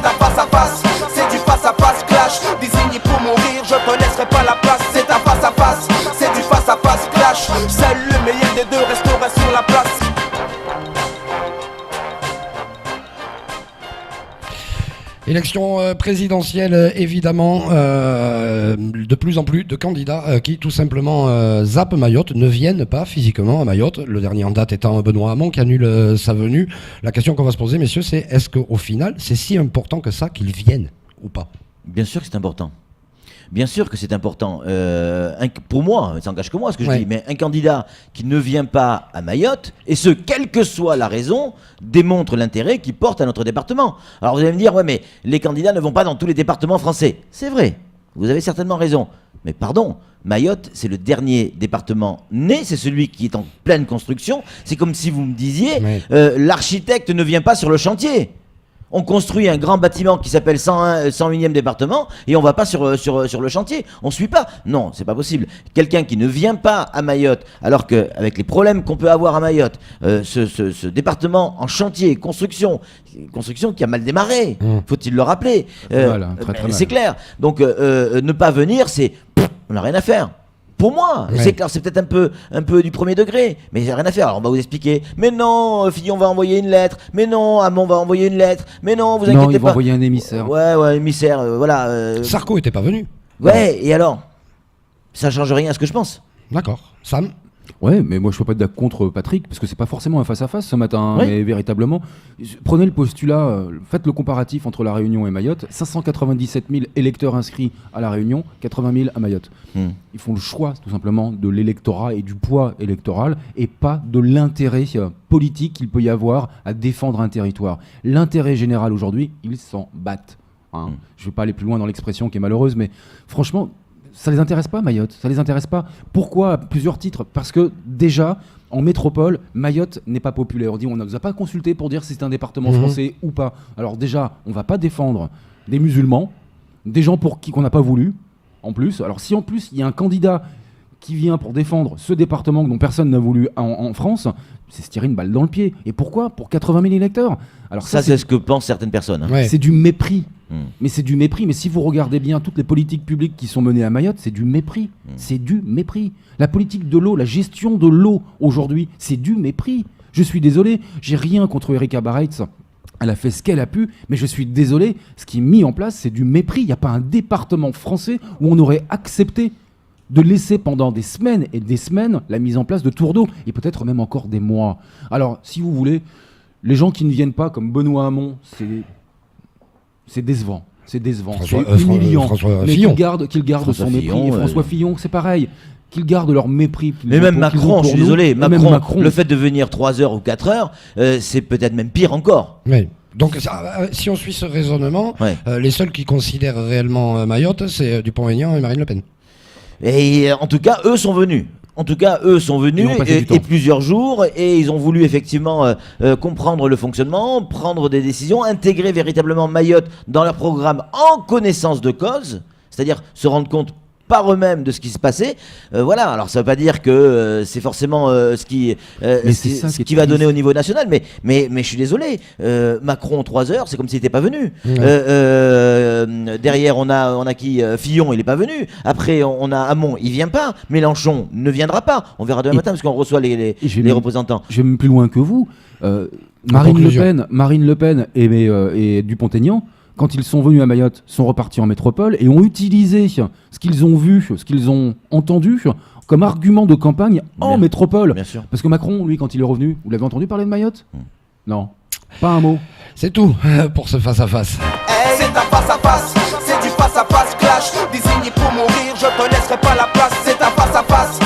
un face à face, c'est du face à face clash. Désigné pour mourir, je te laisserai pas la place. C'est un face à face, c'est du face à face clash. Seul le meilleur des deux restera sur la place. Élection présidentielle, évidemment, de plus en plus de candidats qui tout simplement zappent Mayotte, ne viennent pas physiquement à Mayotte. Le dernier en date étant Benoît Hamon qui annule sa venue. La question qu'on va se poser, messieurs, c'est est-ce qu'au final, c'est si important que ça qu'ils viennent ou pas ? Bien sûr que c'est important. Bien sûr que c'est important. Pour moi, ça n'engage que moi ce que je dis, mais un candidat qui ne vient pas à Mayotte, et ce, quelle que soit la raison, démontre l'intérêt qu'il porte à notre département. Alors vous allez me dire, ouais, mais les candidats ne vont pas dans tous les départements français. C'est vrai, vous avez certainement raison. Mais pardon, Mayotte, c'est le dernier département né, c'est celui qui est en pleine construction. C'est comme si vous me disiez, l'architecte ne vient pas sur le chantier. On construit un grand bâtiment qui s'appelle 101e département et on va pas sur le chantier. On suit pas. Non, c'est pas possible. Quelqu'un qui ne vient pas à Mayotte, alors qu'avec les problèmes qu'on peut avoir à Mayotte, ce département en chantier, construction qui a mal démarré, faut-il le rappeler. C'est clair. Donc ne pas venir, c'est on n'a rien à faire. Pour moi, c'est clair, c'est peut-être un peu du premier degré, mais il n'y a rien à faire. Alors on va vous expliquer. Mais non, Fillon va envoyer une lettre. Mais non, Hamon va envoyer une lettre. Mais non, vous inquiétez pas. Non, il va envoyer un émissaire. Ouais, émissaire, voilà. Sarko était pas venu. Ouais, et alors ? Ça change rien à ce que je pense. D'accord. Sam ? Ouais, mais moi je peux pas être contre Patrick, parce que c'est pas forcément un face-à-face ce matin, mais véritablement. Prenez le postulat, faites le comparatif entre La Réunion et Mayotte. 597 000 électeurs inscrits à La Réunion, 80 000 à Mayotte. Ils font le choix tout simplement de l'électorat et du poids électoral, et pas de l'intérêt politique qu'il peut y avoir à défendre un territoire. L'intérêt général aujourd'hui, ils s'en battent. Je vais pas aller plus loin dans l'expression qui est malheureuse, mais franchement... Ça les intéresse pas, Mayotte, ça les intéresse pas. Pourquoi à plusieurs titres ? Parce que déjà, en métropole, Mayotte n'est pas populaire. On dit on ne nous a pas consulté pour dire si c'est un département français ou pas. Alors déjà, on va pas défendre des musulmans, des gens pour qui qu'on n'a pas voulu, en plus. Alors si en plus il y a un candidat qui vient pour défendre ce département dont personne n'a voulu en France, c'est se tirer une balle dans le pied. Et pourquoi ? Pour 80 000 électeurs. Alors ça c'est ce que pensent certaines personnes. C'est du mépris. Mais c'est du mépris. Mais si vous regardez bien toutes les politiques publiques qui sont menées à Mayotte, c'est du mépris. C'est du mépris. La politique de l'eau, la gestion de l'eau aujourd'hui, c'est du mépris. Je suis désolé, j'ai rien contre Erika Bareitz. Elle a fait ce qu'elle a pu, mais je suis désolé, ce qui est mis en place, c'est du mépris. Il n'y a pas un département français où on aurait accepté de laisser pendant des semaines et des semaines la mise en place de tours d'eau, et peut-être même encore des mois. Alors, si vous voulez, les gens qui ne viennent pas, comme Benoît Hamon, c'est décevant. C'est décevant, c'est humiliant. Mais qu'il garde son mépris. Et François Fillon, c'est pareil. Qu'ils gardent leur mépris. Mais même Macron, je suis désolé, Macron, le fait de venir 3 heures ou 4 heures, c'est peut-être même pire encore. Oui. Donc, si on suit ce raisonnement, les seuls qui considèrent réellement Mayotte, c'est Dupont-Aignan et Marine Le Pen. Et en tout cas, eux sont venus. Et plusieurs jours, et ils ont voulu effectivement comprendre le fonctionnement, prendre des décisions, intégrer véritablement Mayotte dans leur programme en connaissance de cause, c'est-à-dire se rendre compte par eux-mêmes de ce qui se passait. Voilà, alors ça ne veut pas dire que c'est forcément ce qui va donner au niveau national, mais je suis désolé, Macron 3 heures, c'est comme s'il n'était pas venu. Derrière, on a qui Fillon, il n'est pas venu. Après, on a Hamon, il ne vient pas. Mélenchon ne viendra pas. On verra demain matin, parce qu'on reçoit les représentants. Je vais même plus loin que vous. Marine Le Pen et Dupont-Aignan, quand ils sont venus à Mayotte, sont repartis en métropole et ont utilisé ce qu'ils ont vu, ce qu'ils ont entendu comme argument de campagne en métropole. Bien sûr. Parce que Macron, lui, quand il est revenu, vous l'avez entendu parler de Mayotte ? Non, pas un mot. C'est tout pour ce face-à-face. Hey, c'est un face-à-face, c'est du face-à-face clash. Désigné pour mourir, je te laisserai pas la place. C'est un face-à-face,